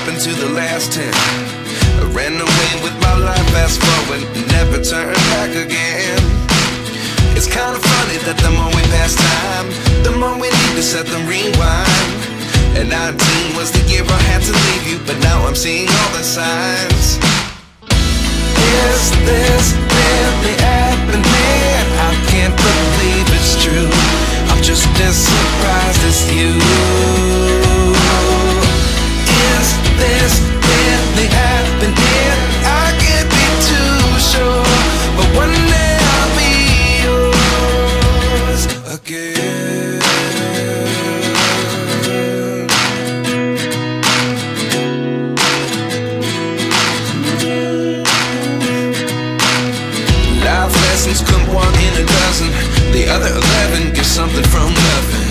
happened to the last 10? I ran away with my life, fast forward, never turn back again. It's kind of funny that the more we pass time, the more we need to set them rewind. And 19 was the year I had to leave you, but now I'm seeing all the signs. Is this really happening? I can't believe it's true. I'm just as surprised as you. Is this really happening? I can't be too sure, but one day I'll be yours again. Life lessons come one in a dozen. The other 11 get something from nothing.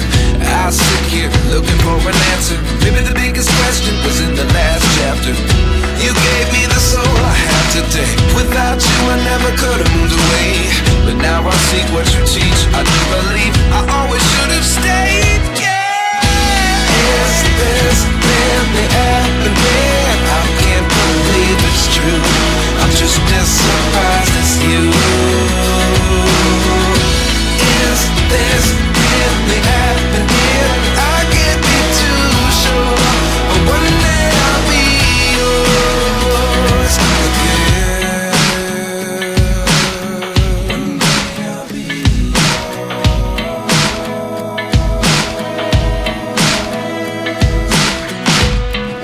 I sit here looking for an answer. Maybe the biggest question was in the last chapter. You gave me the soul I have today. Without you I never could have moved away. But now I see what you teach. I do believe I always should have stayed. Yeah. Is this really happening? I can't believe it's true. I'm just as surprised as you. Is this really happening? I can't be too sure, but one day I'll be yours again. One day I'll be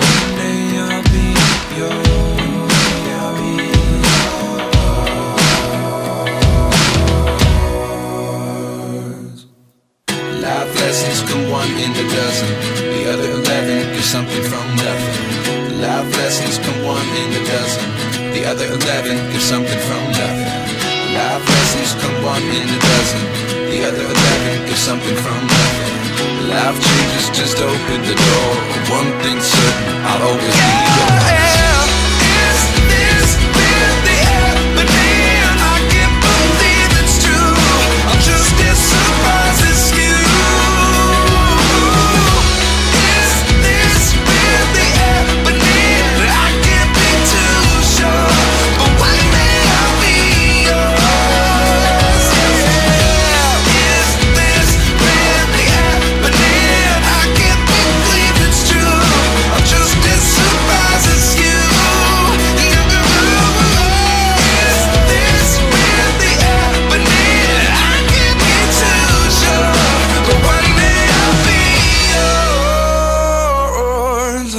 One day I'll be yours. Life lessons come one in a dozen. The other 11 get something from nothing. Life lessons come one in a dozen. The other 11 get something from nothing. Life lessons come one in a dozen. The other 11 get something from nothing. Life changes just open the door. One thing's certain, I'll always be yours. Is this really happening? I can't believe it's true. I'm just as surprised as you. Is this really happening? I can't be too sure, but one day I'll be yours. Yeah. Is this really happening? I can't believe it's true. I'm just as surprised as you. Is this really happening? I can't be too sure, but one day I'll be yours.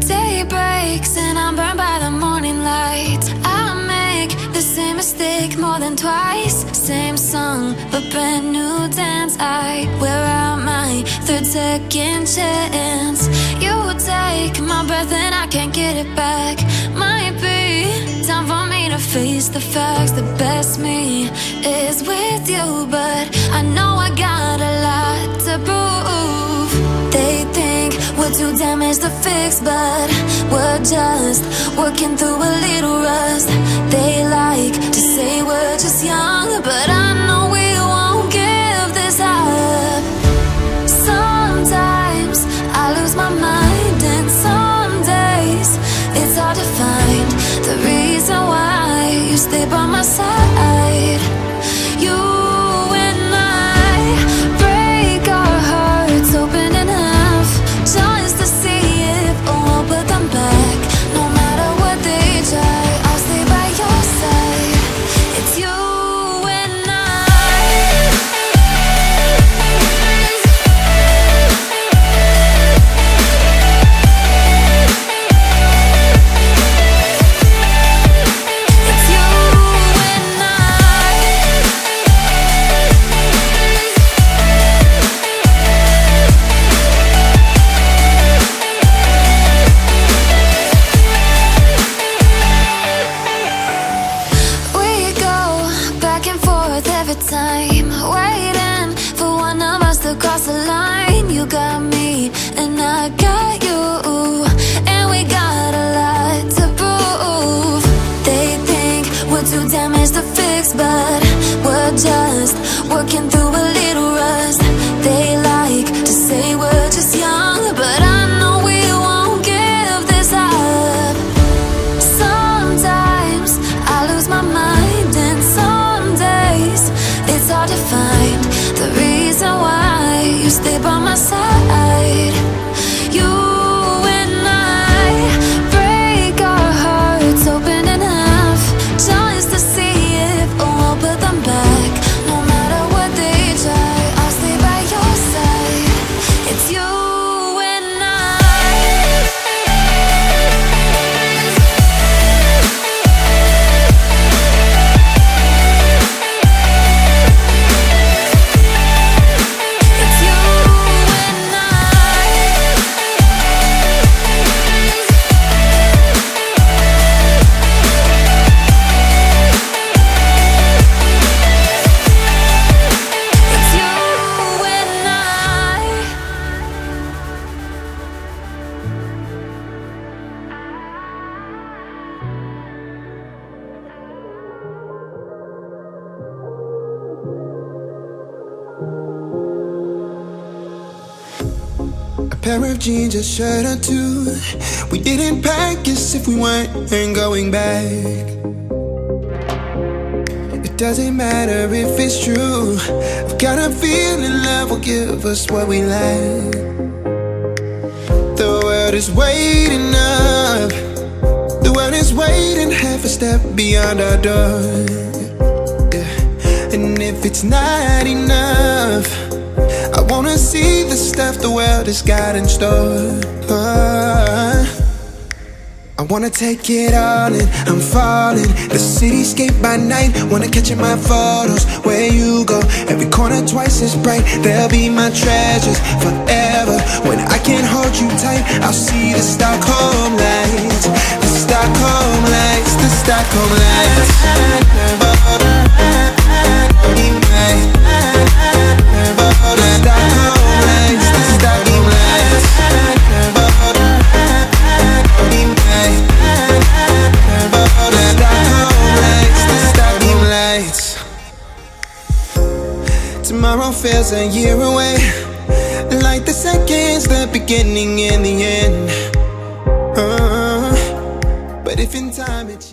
Day breaks and I'm burned by the morning light. I make the same mistake more than twice. Same song, but brand new dance. I wear out my third second chance. You take my breath and I can't get it back. Might be time for me to face the facts. The best me is with you, but I know I got a lot to prove. They think we're too damaged to fix, but we're just working through a little rust. They like to say we're just young, but I know we won't give this up. Sometimes I lose my mind, and some days it's hard to find the reason why you stay by my side. You and I break our hearts open in half, just to see if we'll put them back. No matter what they try, I'll stay by your side. It's you and I. It's you and I. my side. You and I break our hearts open in half, just to see if we'll put them back. No matter what they try, I'll stay by your side. It's you and I. It's you and I. It's you and I. A pair of jeans, a shirt or two. We didn't pack as if we weren't going back. It doesn't matter if it's true. I've got a feeling love will give us what we lack. The world is waiting up. The world is waiting half a step beyond our door. Yeah. And if it's not enough, I wanna see the stuff the world has got in store. I wanna take it all in, I'm falling. The cityscape by night, wanna catch in my photos. Where you go, every corner twice as bright. They'll be my treasures forever. When I can't hold you tight, I'll see the Stockholm lights. The Stockholm lights, the Stockholm lights. The Stockholm lights, the Stockholm lights. Tomorrow feels a year away, like the seconds, the beginning and the end. But if in time it's